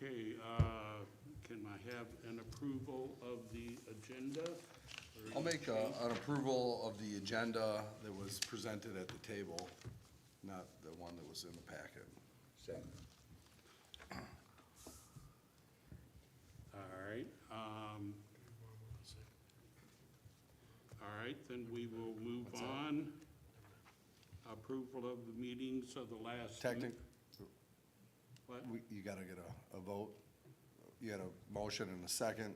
Okay, can I have an approval of the agenda? Or I'll make an approval of the agenda that was presented at the table, not the one that was in the packet. Second. All right, then we will move What's that? on. Approval of the meetings of the last. What? You gotta get a vote. You got a motion and a second.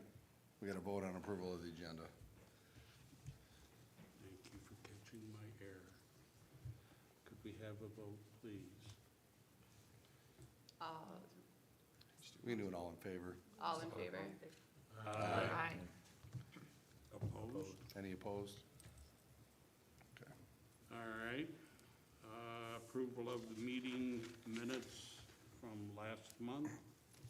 We got a vote on approval of the agenda. Thank you for catching my error. Could we have a vote, please? We can do it all in favor. All in favor? Aye. Opposed? Any opposed? Okay. All right. Approval of the meeting minutes from last month.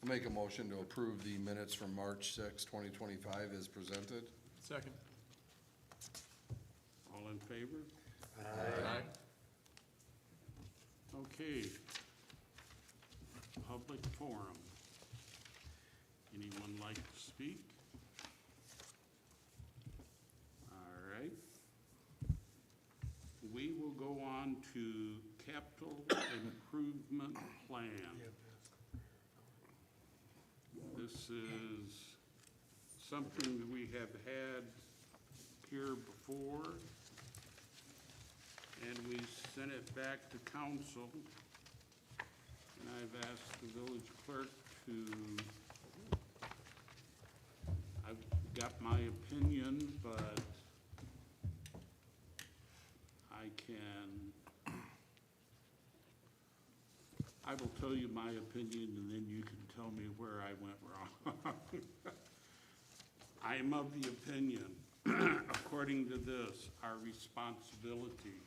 I'll make a motion to approve the minutes from March 6, 2025 as presented. Second. All in favor? Aye. Okay. Public forum. Anyone like to speak? All right. We will go on to capital improvement plan. This is something that we have had here before, and we sent it back to council. And I've asked the village clerk I've got my opinion, but I will tell you my opinion, and then you can tell me where I went wrong. I am of the opinion, according to this, our responsibility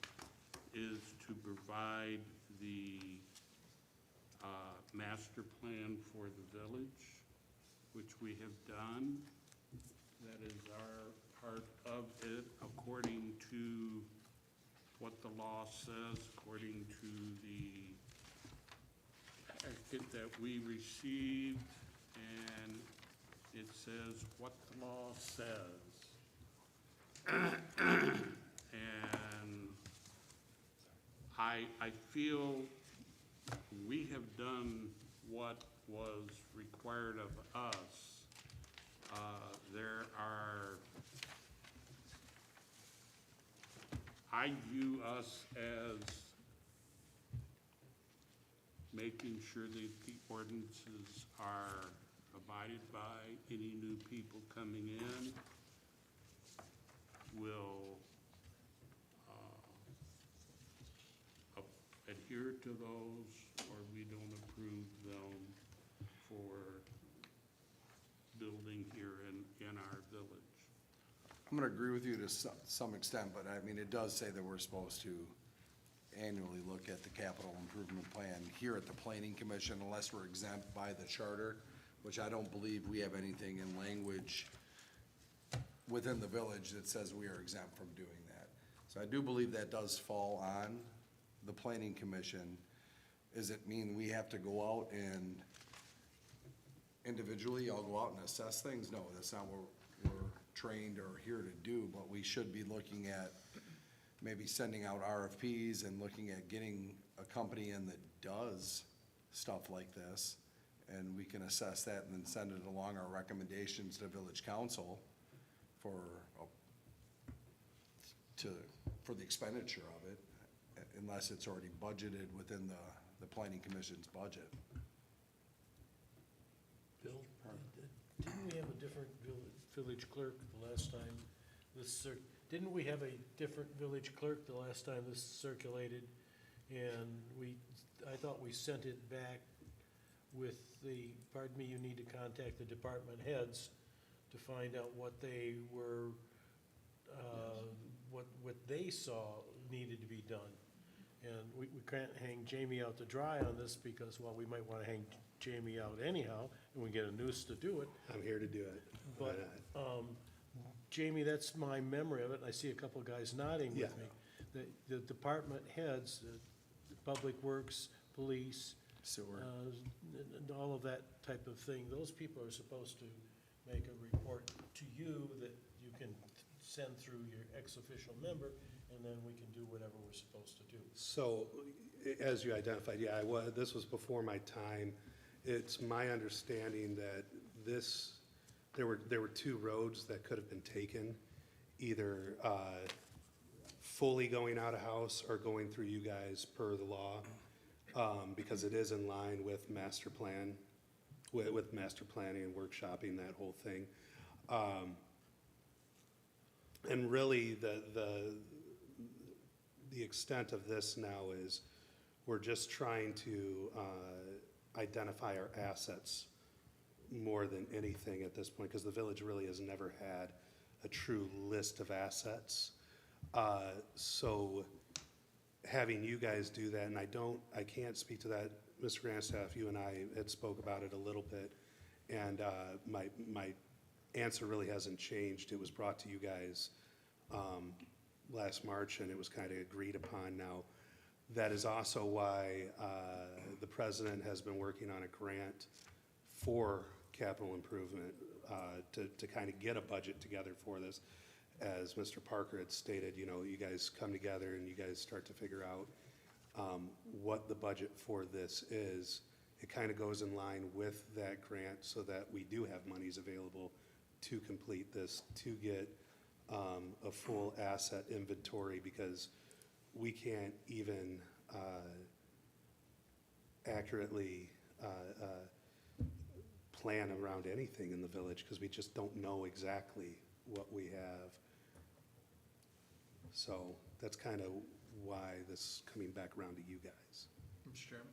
is to provide the master plan for the village, which we have done. That is our part of it, according to what the law says, according to the packet that we received, and it says what the law says. And I feel we have done what was required of us. I view us as making sure that the ordinances are abided by. Any new people coming in will adhere to those, or we don't approve them for building here in our village. I'm gonna agree with you to some extent, but I mean, it does say that we're supposed to annually look at the capital improvement plan here at the planning commission, unless we're exempt by the charter, which I don't believe we have anything in language within the village that says we are exempt from doing that. So I do believe that does fall on the planning commission. Does it mean we have to go out and individually, I'll go out and assess things? No, that's not what we're trained or here to do, but we should be looking at maybe sending out RFPs and looking at getting a company in that does stuff like this, and we can assess that and then send it along our recommendations to village council for the expenditure of it, unless it's already budgeted within the planning commission's budget. Bill, didn't we have a different village clerk the last time didn't we have a different village clerk the last time this circulated? And I thought we sent it back with pardon me, you need to contact the department heads to find out what they were, what they saw needed to be done. And we can't hang Jamie out to dry on this because, well, we might want to hang Jamie out anyhow, and we get a noose to do it. I'm here to do it. But, Jamie, that's my memory of it, and I see a couple of guys nodding with Yeah. me. The department heads, the Public Works, Police, Sewer. And all of that type of thing. Those people are supposed to make a report to you that you can send through your ex-official member, and then we can do whatever we're supposed to do. So, as you identified, yeah, this was before my time. It's my understanding that there were two roads that could have been taken, either fully going out of house or going through you guys per the law, because it is in line with master plan, with master planning and workshopping, that whole thing. And really, the extent of this now is we're just trying to identify our assets more than anything at this point, because the village really has never had a true list of assets. So having you guys do that, and I can't speak to that, Mr. Grandstaff, you and I had spoke about it a little bit, and my answer really hasn't changed. It was brought to you guys last March, and it was kind of agreed upon now. That is also why the president has been working on a grant for capital improvement to kind of get a budget together for this. As Mr. Parker had stated, you know, you guys come together and you guys start to figure out what the budget for this is. It kind of goes in line with that grant so that we do have monies available to complete this, to get a full asset inventory, because we can't even accurately plan around anything in the village, because we just don't know exactly what we have. So that's kind of why this is coming back around to you guys. Mr. Chairman?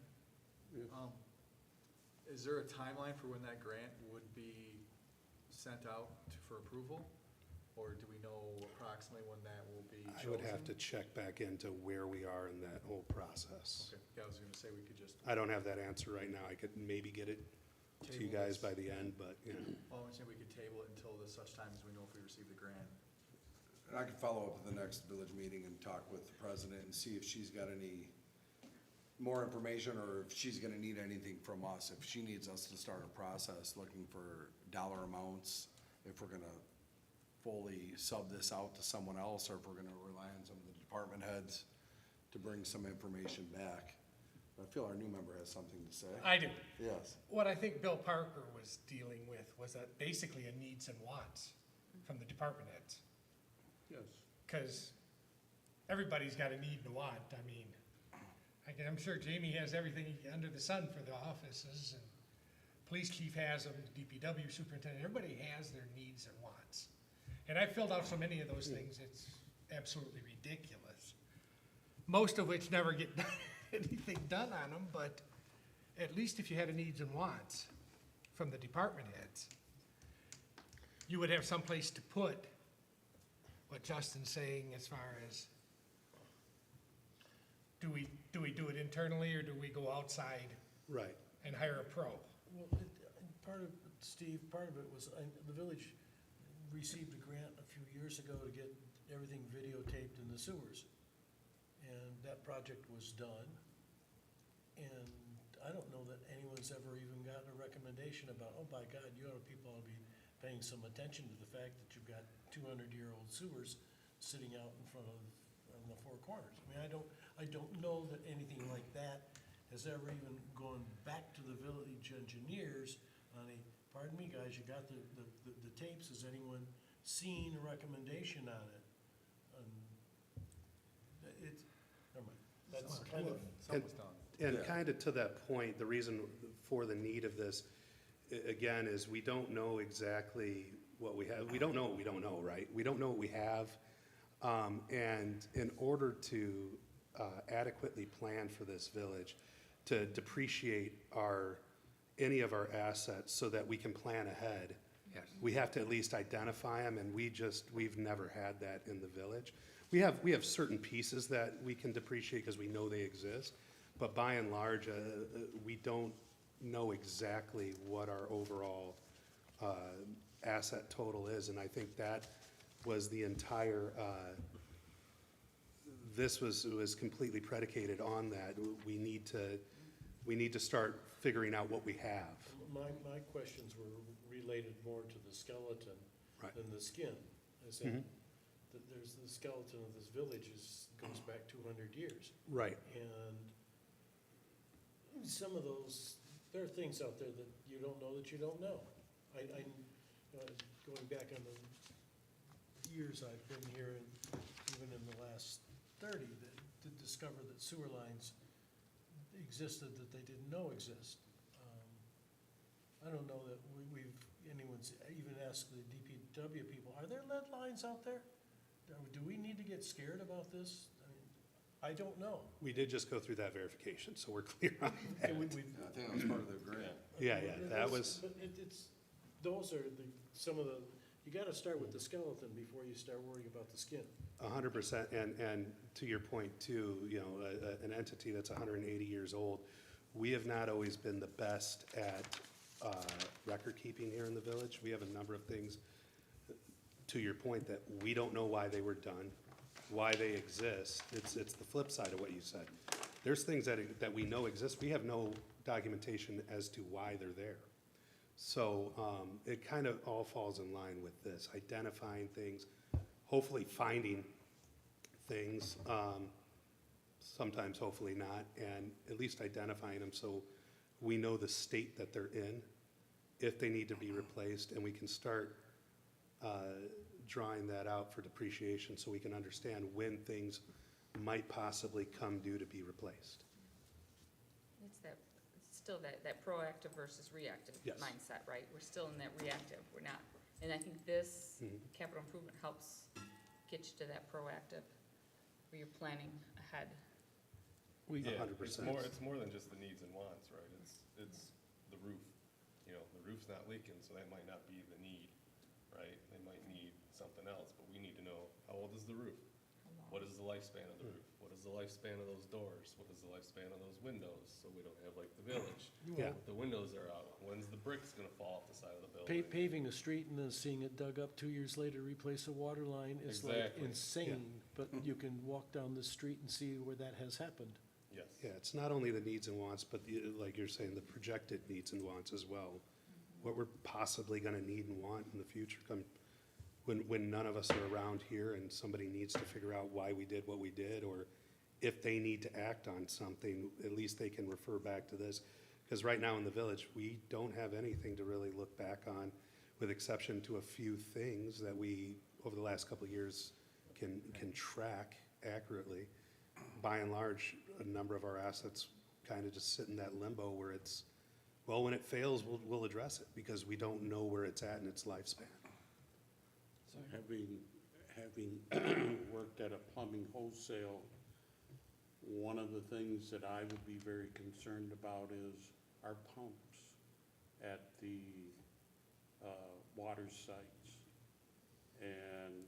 Is there a timeline for when that grant would be sent out for approval? Or do we know approximately when that will be chosen? I would have to check back into where we are in that whole process. Okay, yeah, I was gonna say we could just, I don't have that answer right now. I could maybe get it to you Table guys this. by the end, but, you know. well, I'm saying we could table it until such time as we know if we receive the grant. And I could follow up at the next village meeting and talk with the president and see if she's got any more information, or if she's gonna need anything from us. If she needs us to start a process looking for dollar amounts, if we're gonna fully sub this out to someone else, or if we're gonna rely on some of the department heads to bring some information back. I feel our new member has something to say. I do. Yes. What I think Bill Parker was dealing with was that basically a needs and wants from the department heads. Yes. Because everybody's got a need and a want. I mean, I'm sure Jamie has everything under the sun for the offices, and police chief has them, DPW superintendent, everybody has their needs and wants. And I filled out so many of those things, it's absolutely ridiculous. Most of which never get anything done on them, but at least if you had a needs and wants from the department heads, you would have someplace to put what Justin's saying as far as, do we do it internally, or do we go outside Right. and hire a pro? Well, part of, Steve, part of it was, the village received a grant a few years ago to get everything videotaped in the sewers. And that project was done. And I don't know that anyone's ever even gotten a recommendation about, oh, by God, people ought to be paying some attention to the fact that you've got 200-year-old sewers sitting out in front of, on the four corners. I mean, I don't know that anything like that has ever even gone back to the village engineers on a, pardon me, guys, you got the tapes, has anyone seen a recommendation on it? It's, never mind, that's kind of, Something's done. And Yeah. kind of to that point, the reason for the need of this, again, is we don't know exactly what we have. We don't know what we don't know, right? We don't know what we have. And in order to adequately plan for this village, to depreciate any of our assets so that we can plan ahead, we have to at least identify them, and we've never had that in the village. We have certain pieces that we can depreciate because we know they exist, but by and large, we don't know exactly what our overall asset total is, and I think that was the entire, this was completely predicated on that. We need to We need to start figuring out what we have. My questions were related more to the skeleton Right. than the skin. I said, that there's the skeleton of this village goes back 200 years. Right. And some of those, there are things out there that you don't know that you don't know. Going back on the years I've been here, and even in the last 30, that to discover that sewer lines existed that they didn't know exist. I don't know that anyone's even asked the DPW people, are there lead lines out there? Do we need to get scared about this? I don't know. We did just go through that verification, so we're clear on that. And I think that was part of the grant. Yeah, that was, But those are some of the, you gotta start with the skeleton before you start worrying about the skin. 100%, and to your point too, an entity that's 180 years old, we have not always been the best at record keeping here in the village. We have a number of things, to your point, that we don't know why they were done, why they exist. It's the flip side of what you said. There's things that we know exist. We have no documentation as to why they're there. So it kind of all falls in line with this, identifying things, hopefully finding things, sometimes hopefully not, and at least identifying them so we know the state that they're in, if they need to be replaced, and we can start drawing that out for depreciation so we can understand when things might possibly come due to be replaced. It's still that proactive versus reactive Yes. mindset, right? We're still in that reactive, we're not. And I think this Mhm. capital improvement helps get you to that proactive, where you're planning ahead. Yeah, 100%. it's more than just the needs and wants, right? It's the roof. The roof's not leaking, so that might not be the need, right? They might need something else, but we need to know, how old is the roof? What is the lifespan of the roof? What is the lifespan of those doors? What is the lifespan of those windows? So we don't have like the village. Yeah. The windows are out. When's the bricks gonna fall off the side of the building? Paving a street and then seeing it dug up 2 years later, replace a water line is like Exactly. insane. But you can walk down the street and see where that has happened. Yes. Yeah, it's not only the needs and wants, but like you're saying, the projected needs and wants as well. What we're possibly gonna need and want in the future when none of us are around here and somebody needs to figure out why we did what we did, or if they need to act on something, at least they can refer back to this. Because right now in the village, we don't have anything to really look back on, with exception to a few things that we, over the last couple of years, can track accurately. By and large, a number of our assets kind of just sit in that limbo where it's, well, when it fails, we'll address it, because we don't know where it's at in its lifespan. So having worked at a plumbing wholesale, one of the things that I would be very concerned about is our pumps at the water sites. And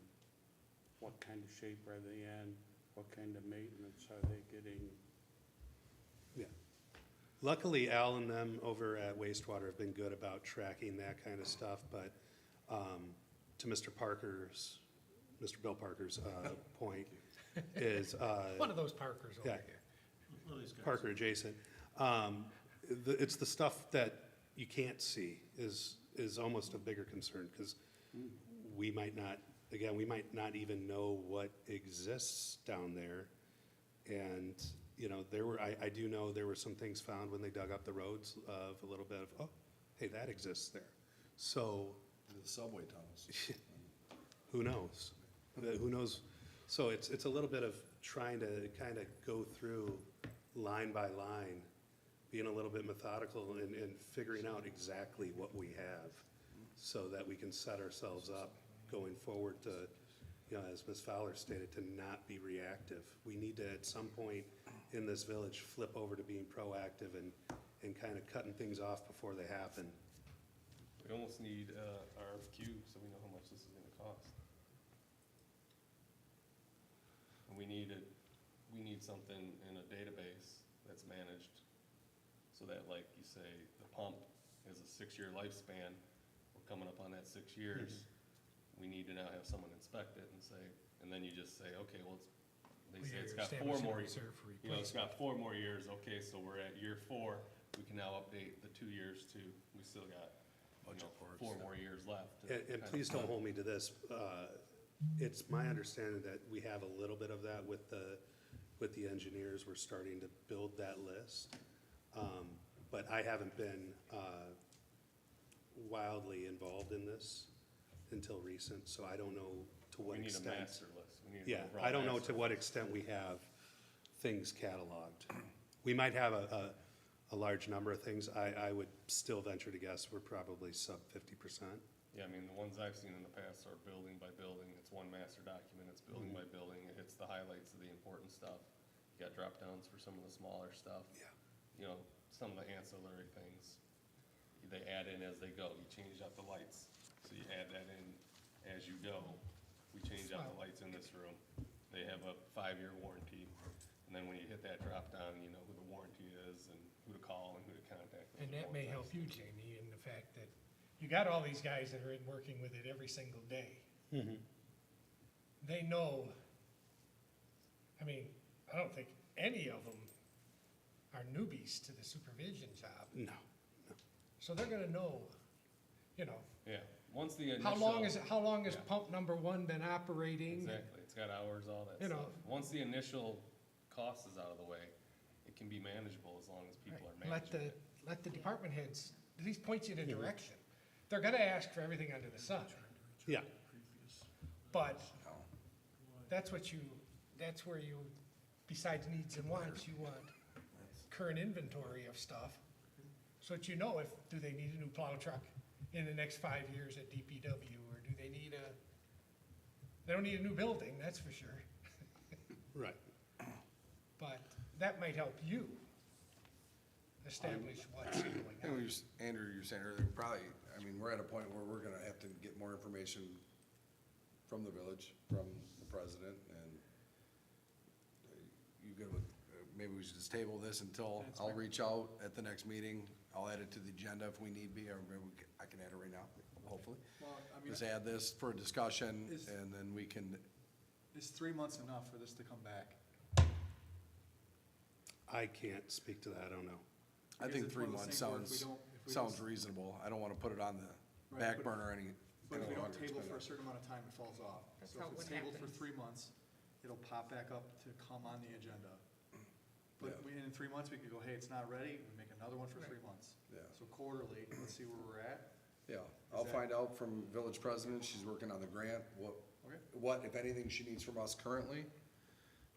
what kind of shape are they in? What kind of maintenance are they getting? Yeah. Luckily, Al and them over at wastewater have been good about tracking that kind of stuff, but to Mr. Bill Parker's point is. One of those Parkers over Yeah. here. Parker adjacent. It's the stuff that you can't see is almost a bigger concern, because we might not even know what exists down there. And, I do know there were some things found when they dug up the roads of a little bit of, oh, hey, that exists there. So, The subway tunnels. who knows? Who knows? So it's a little bit of trying to kind of go through line by line, being a little bit methodical and figuring out exactly what we have, so that we can set ourselves up going forward to, as Ms. Fowler stated, to not be reactive. We need to, at some point in this village, flip over to being proactive and kind of cutting things off before they happen. We almost need RFQ, so we know how much this is gonna cost. And we need something in a database that's managed, so that, like you say, the pump is a 6-year lifespan. We're coming up on that 6 years. We need to now have someone inspect it and say, and then you just say, okay, well, they Well, say it's you're got 4 more, establishing a reserve for you know, it's replacement. got 4 more years, okay, so we're at year 4, we can now update the 2 years to, we still got, you know, Budget for it, 4 so. more years left. to And kind of- please don't hold me to this. It's my understanding that we have a little bit of that with the engineers. We're starting to build that list. But I haven't been wildly involved in this until recent, so I don't know to what We need a extent. master list. We need an Yeah, overall I don't know master to what extent we have things cataloged. We might have a large number of things. I would still venture to guess we're probably sub 50%. Yeah, I mean, the ones I've seen in the past are building by building, it's one master document, it's building by building, it hits the highlights of the important stuff. You got drop downs for some of the smaller stuff. Yeah. You know, some of the ancillary things, they add in as they go, you change out the lights, so you add that in as you go. We change out the lights in this room, they have a 5-year warranty, and then when you hit that drop down, you know who the warranty is, and who to call, and who to contact. And that may help you, Jamie, in the fact that you got all these guys that are in working with it every single day. They know, I mean, I don't think any of them are newbies to the supervision job. No. So they're gonna know, you know, Yeah, once the initial. how long has yeah. pump number 1 been operating? Exactly, it's got hours, all that You stuff. know. Once the initial cost is out of the way, it can be manageable as long as people are managing it. Let the department heads at least point you in a direction. They're gonna ask for everything under the sun, Yeah, but that's where you, besides needs and wants, you want current inventory of stuff, so that you know do they need a new plow truck in the next 5 years at DPW, or do they they don't need a new building, that's for sure, right. but that might help you establish what's going And on. Andrew, you were saying earlier, probably, I mean, we're at a point where we're gonna have to get more information from the village, from the president, and you good with, maybe we should just table this until, I'll reach out at the next meeting, I'll add it to the agenda if we need be, or maybe I can add it right now, hopefully. Well, I mean, Just add this for a discussion, Is- and then we can, is 3 months enough for this to come back? I can't speak to that, I don't know. I Because think it's 3 one of those months things where if we sounds, don't- if we don't- sounds reasonable, I don't wanna put it on the Right, back but- burner any But if we don't longer. It's table been for a- a certain amount of time, it falls off. That's So how if it it's would tabled for happen. 3 months, it'll pop back up to come on the agenda. But Yeah. in 3 months, we could go, hey, it's not ready, we make another one for Right. 3 months. Yeah. So quarterly, let's see where we're at. Yeah, I'll that- find out from village president, she's working on the grant, Okay. what, if anything, she needs from us currently.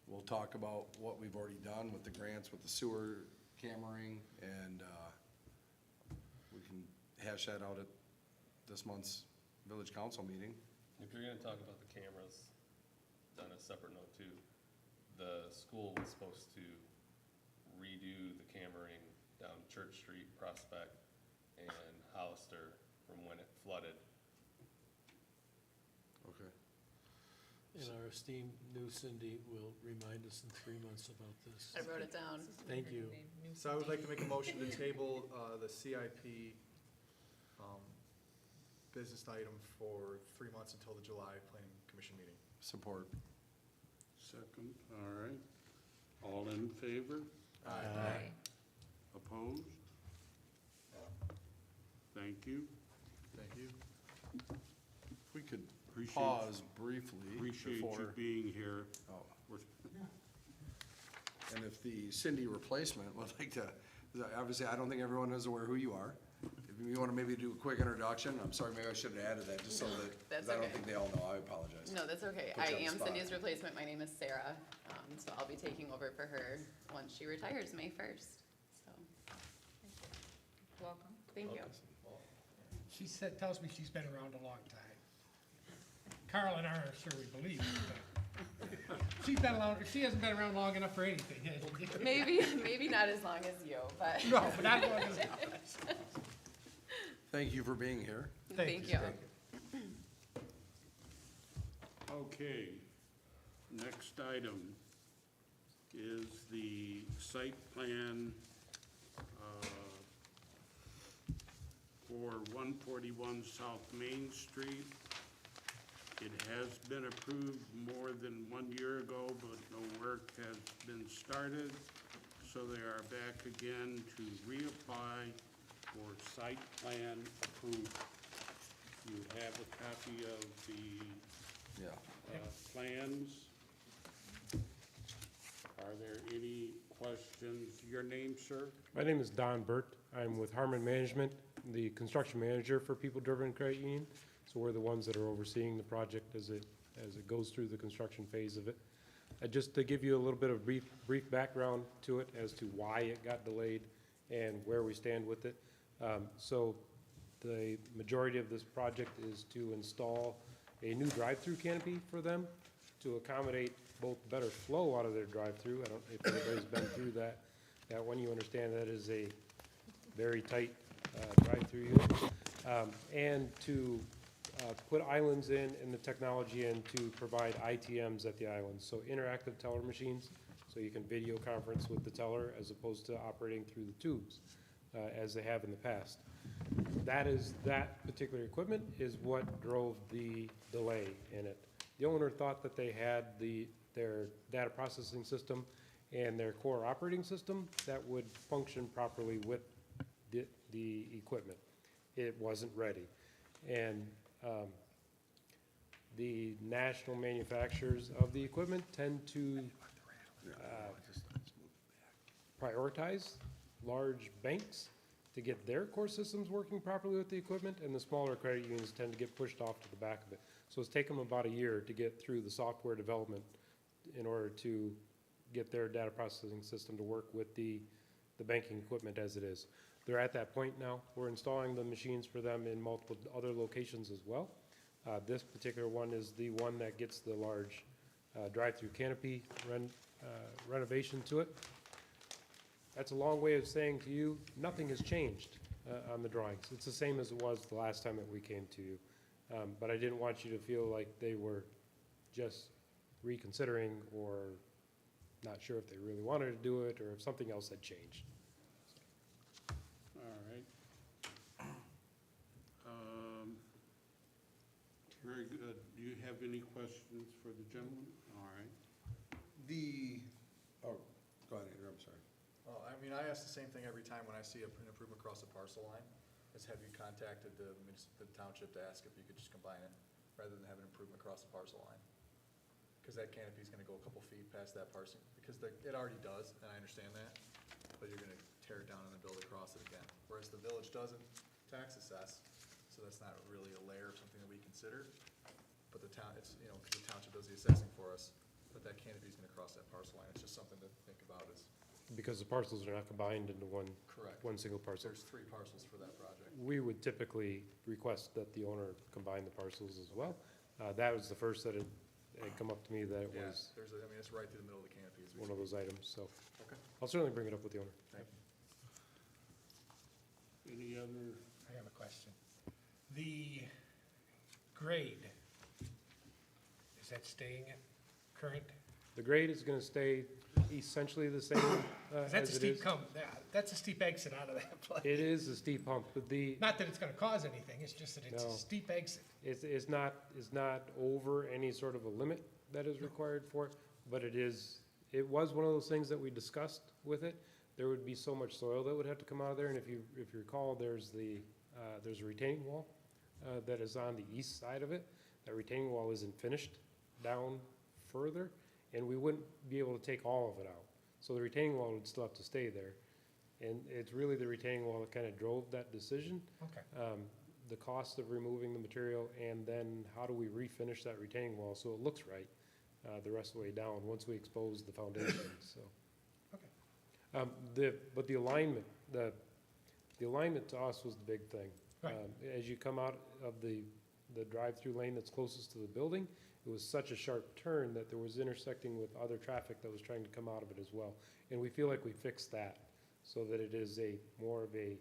We'll talk about what we've already done with the grants, with the sewer cammering, and, we can hash that out at this month's village council meeting. If you're gonna talk about the cameras, on a separate note too, the school was supposed to redo the cammering down Church Street, Prospect, and Hollister from when it flooded. Okay. And our esteemed new Cindy will remind us in 3 months about this. I wrote it down. Thank you. So I would like to make a motion to table, the CIP, business item for 3 months until the July planning commission meeting. Support. Second, all right. All in favor? Aye. Opposed? Thank you. Thank you. If we could Appreciate- pause briefly Appreciate you before, being here. oh, We're- and if the Cindy replacement would like to, obviously, I don't think everyone is aware who you are. If you wanna maybe do a quick introduction, I'm sorry, maybe I should have added that, just so that, 'cause That's I don't okay. think they all know, I apologize. No, that's okay. Put I you on the am spot. Cindy's replacement. My name is Sarah. So I'll be taking over for her once she retires May 1st. So, Welcome. thank you. She tells me she's been around a long time. Carl and I aren't sure we believe it, but she hasn't been around long enough for anything, has she? Maybe not as long as you, but No, but not long as Thank you for being here. thank you. Okay, next item is the site plan for 141 South Main Street. It has been approved more than 1 year ago, but no work has been started. So they are back again to reapply for site plan approval. You have a copy of the Yeah. plans. Are there any questions? Your name, sir? My name is Don Burt. I'm with Harmon Management, the construction manager for People Driven Credit Union. So we're the ones that are overseeing the project as it goes through the construction phase of it. Just to give you a little bit of brief background to it as to why it got delayed and where we stand with it. So the majority of this project is to install a new drive-through canopy for them to accommodate both better flow out of their drive-through. I don't know if anybody's been through that one. You understand that is a very tight drive-through unit. And to put islands in and the technology in to provide ITMs at the islands, so interactive teller machines, so you can video conference with the teller as opposed to operating through the tubes, as they have in the past. That particular equipment is what drove the delay in it. The owner thought that they had their data processing system and their core operating system that would function properly with the equipment. It wasn't ready. And the national manufacturers of the equipment tend to prioritize large banks to get their core systems working properly with the equipment, and the smaller credit unions tend to get pushed off to the back of it. So it's taken them about a year to get through the software development in order to get their data processing system to work with the banking equipment as it is. They're at that point now. We're installing the machines for them in multiple other locations as well. This particular one is the one that gets the large drive-through canopy renovation to it. That's a long way of saying to you, nothing has changed on the drawings. It's the same as it was the last time that we came to you. But I didn't want you to feel like they were just reconsidering or not sure if they really wanted to do it or if something else had changed. All right. Very good. Do you have any questions for the gentleman? All right. Go ahead, Andrew, I'm sorry. Well, I mean, I ask the same thing every time when I see an improvement across the parcel line, is have you contacted the township to ask if you could just combine it, rather than have an improvement across the parcel line? Because that canopy's gonna go a couple feet past that parsing, because it already does, and I understand that, but you're gonna tear it down and then build across it again. Whereas the village doesn't tax assess, so that's not really a layer of something that we consider. But the town, it's, because the township does the assessing for us, but that canopy's gonna cross that parcel line. It's just something to think about is. Because the parcels are not combined into one Correct. single parcel. There's 3 parcels for that project. We would typically request that the owner combine the parcels as well. That was the first that had come up to me that it Yeah, was it's right through the middle of the canopy as we one of speak. those items, so Okay, I'll certainly bring it up with the owner. thank you. Any other? I have a question. The grade, is that staying at current? The grade is gonna stay essentially the same 'Cause that's a as it steep is. that's a steep exit out of that place. It is a steep hump, but Not that it's gonna cause anything, it's just that it's a No. steep exit. it's not over any sort of a limit that is required for it, but it was one of those things that we discussed with it. There would be so much soil that would have to come out of there, and if you recall, there's a retaining wall that is on the east side of it. That retaining wall isn't finished down further, and we wouldn't be able to take all of it out. So the retaining wall would still have to stay there. And it's really the retaining wall that kind of drove that decision. Okay. The cost of removing the material, and then how do we refinish that retaining wall so it looks right the rest of the way down once we expose the foundation, so. Okay. But the alignment to us was the big thing. Right. As you come out of the drive-through lane that's closest to the building, it was such a sharp turn that there was intersecting with other traffic that was trying to come out of it as well. And we feel like we fixed that so that it is more of a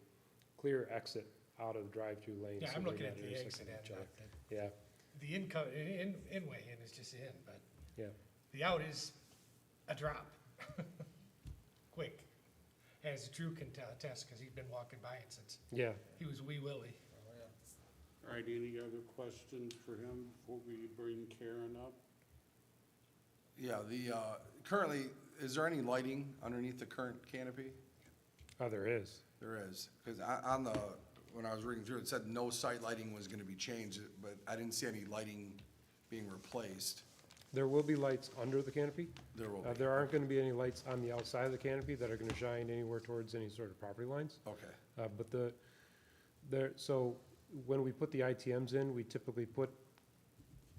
clear exit out of the drive-through lane. Yeah, so I'm they're looking not at the exit intersecting end, each other. not Yeah, the in-way in is just in, but yeah. the out is a drop. Quick, as Drew can attest, because he's been walking by it since Yeah, he was wee Willie. Oh, yeah. All right, any other questions for him before we bring Karen up? Yeah, currently, is there any lighting underneath the current canopy? There is. There is, because when I was reading through, it said no site lighting was gonna be changed, but I didn't see any lighting being replaced. There will be lights under the canopy. There will be. There aren't gonna be any lights on the outside of the canopy that are gonna shine anywhere towards any sort of property lines. Okay, But so when we put the ITMs in, we typically put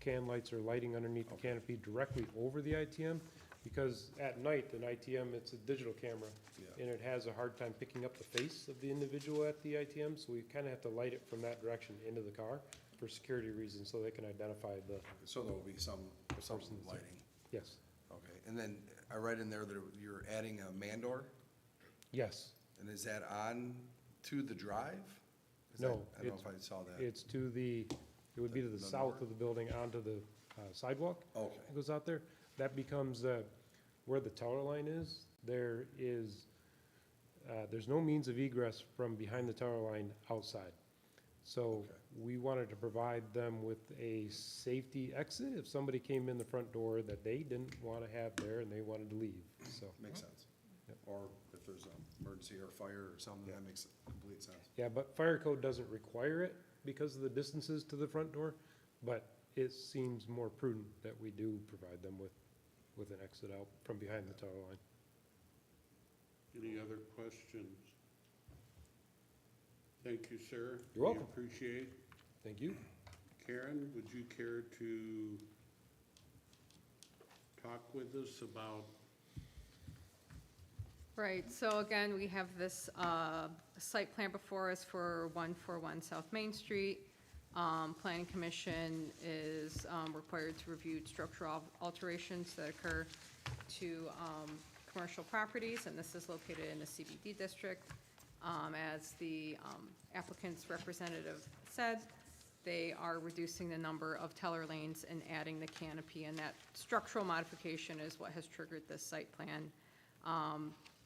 can lights or lighting underneath the canopy directly over the ITM, because at night, an ITM, it's a digital camera, yeah, and it has a hard time picking up the face of the individual at the ITM, so we kind of have to light it from that direction into the car for security reasons, so they can identify the, so there will be some person's- lighting. yes, Okay, and then I read in there that you're adding a man door, yes. and is that on to the drive? Is No, that- I don't know it's- if I saw that. It's to the, it would be to the The south north? of the building onto the sidewalk. Okay, That goes out there. That becomes where the tower line is. There is, there's no means of egress from behind the tower line outside. So Okay. we wanted to provide them with a safety exit if somebody came in the front door that they didn't want to have there and they wanted to leave, so. makes sense. Yep. Or if there's an emergency or fire or something, that makes complete sense. Yeah, but fire code doesn't require it because of the distances to the front door, but it seems more prudent that we do provide them with an exit out from behind the tower line. Any other questions? Thank you, sir. You're welcome. We appreciate. Thank you. Karen, would you care to talk with us about, Right, so again, we have this site plan before us for 141 South Main Street. Planning Commission is required to review structural alterations that occur to commercial properties, and this is located in the CBD district. As the applicant's representative said, they are reducing the number of teller lanes and adding the canopy, and that structural modification is what has triggered this site plan.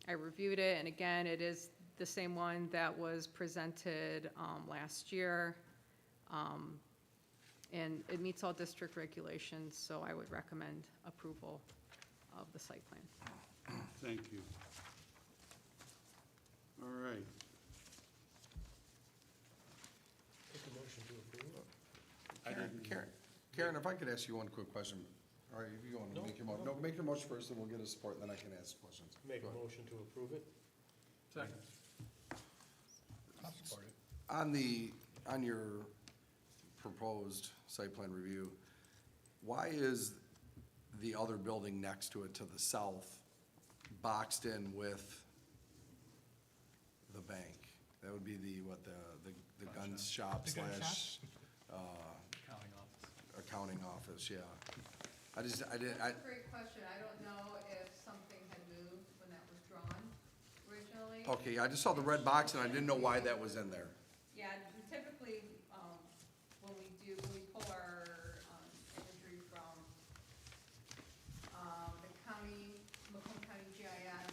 I reviewed it, and again, it is the same one that was presented last year. And it meets all district regulations, so I would recommend approval of the site plan. thank you. All right, Make a motion to approve. Karen, if I could ask you one quick question. All right, if you want to No, make your motion, no, make your motion first, and we'll get a support, then I can ask questions. Make Go a ahead. motion to approve it. Second. I'll support it. On your proposed site plan review, why is the other building next to it to the south boxed in with the bank? That would be the gun shop The gun slash, Accounting office. accounting office, yeah. I didn't, That's a great question. I don't know if something had moved when that was drawn originally. okay, I just saw the red box and I didn't know why that was in there. Yeah, typically, when we pull our imagery from the county, Macomb County GIS,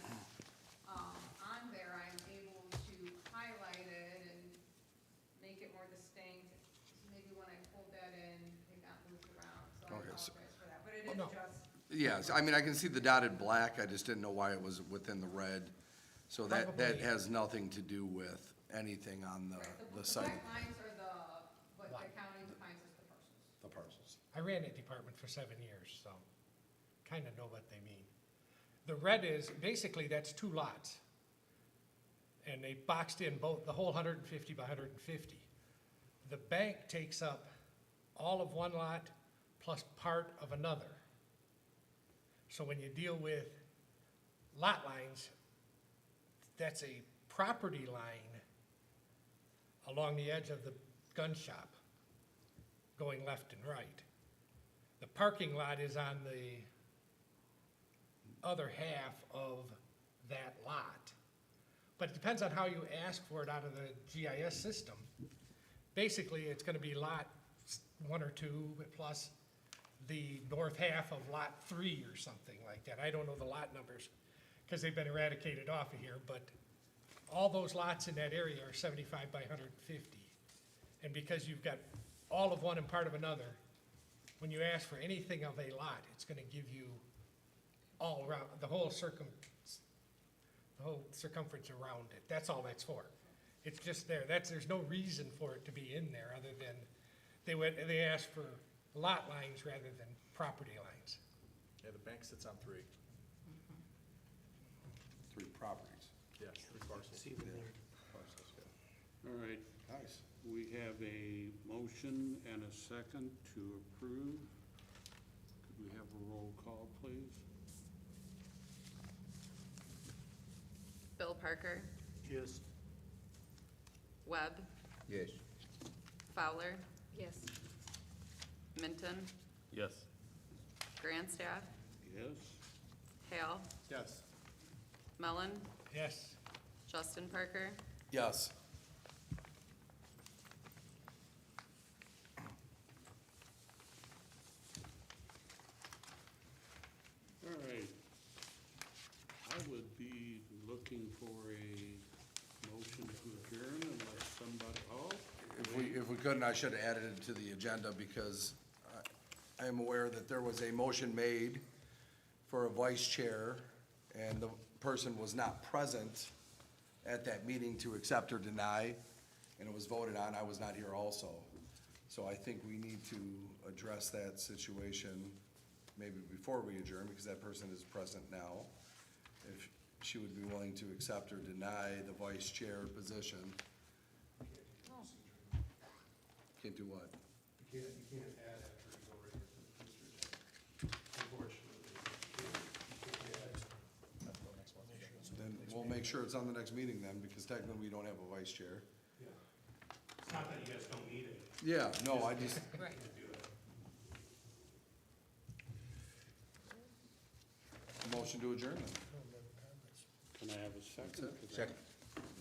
on there, I'm able to highlight it and make it more distinct. Maybe when I pulled that in, it got moved around, so I Okay, so- apologize for that, but it is no. just. Yes, I mean, I can see the dotted black, I just didn't know why it was within the red. So that Probably- has nothing to do with anything on Right, the the site, black lines are what the county defines as the parcels. the parcels. I ran that department for 7 years, so kind of know what they mean. The red is, basically, that's 2 lots. And they boxed in both, the whole 150 by 150. The bank takes up all of one lot plus part of another. So when you deal with lot lines, that's a property line along the edge of the gun shop, going left and right. The parking lot is on the other half of that lot. But it depends on how you ask for it out of the GIS system. Basically, it's gonna be lot 1 or 2 plus the north half of lot 3 or something like that. I don't know the lot numbers, because they've been eradicated off of here, but all those lots in that area are 75 by 150. And because you've got all of one and part of another, when you ask for anything of a lot, it's gonna give you all around, the whole circumference around it. That's all that's for. It's just there. There's no reason for it to be in there other than they asked for lot lines rather than property lines. Yeah, the bank sits on three. 3 properties. Yes, 3 parcels. See them there. Parcels, yeah. All right, Nice. we have a motion and a second to approve. Could we have a roll call, please? Bill Parker, Yes. Webb, Yes. Fowler, Yes. Minton, Yes. Grandstaff, Yes? Hale, Yes. Mullen, Yes, Justin Parker, Yes. All right. I would be looking for a motion to adjourn unless somebody, If we couldn't, I should have added it to the agenda because I am aware that there was a motion made for a vice chair and the person was not present at that meeting to accept or deny, and it was voted on. I was not here also. So I think we need to address that situation maybe before we adjourn, because that person is present now. If she would be willing to accept or deny the vice chair position. Can't do what? You can't add after you go right into the Mr. agenda. Unfortunately. Then we'll make sure it's on the next meeting then, because technically we don't have a vice chair. Yeah. It's not that you guys don't need it. Yeah, no, I just, Right. Do it. motion to adjourn then. can I have a second? That's it. Second.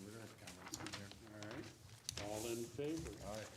We're gonna have comments in there. All right. All in favor? All right.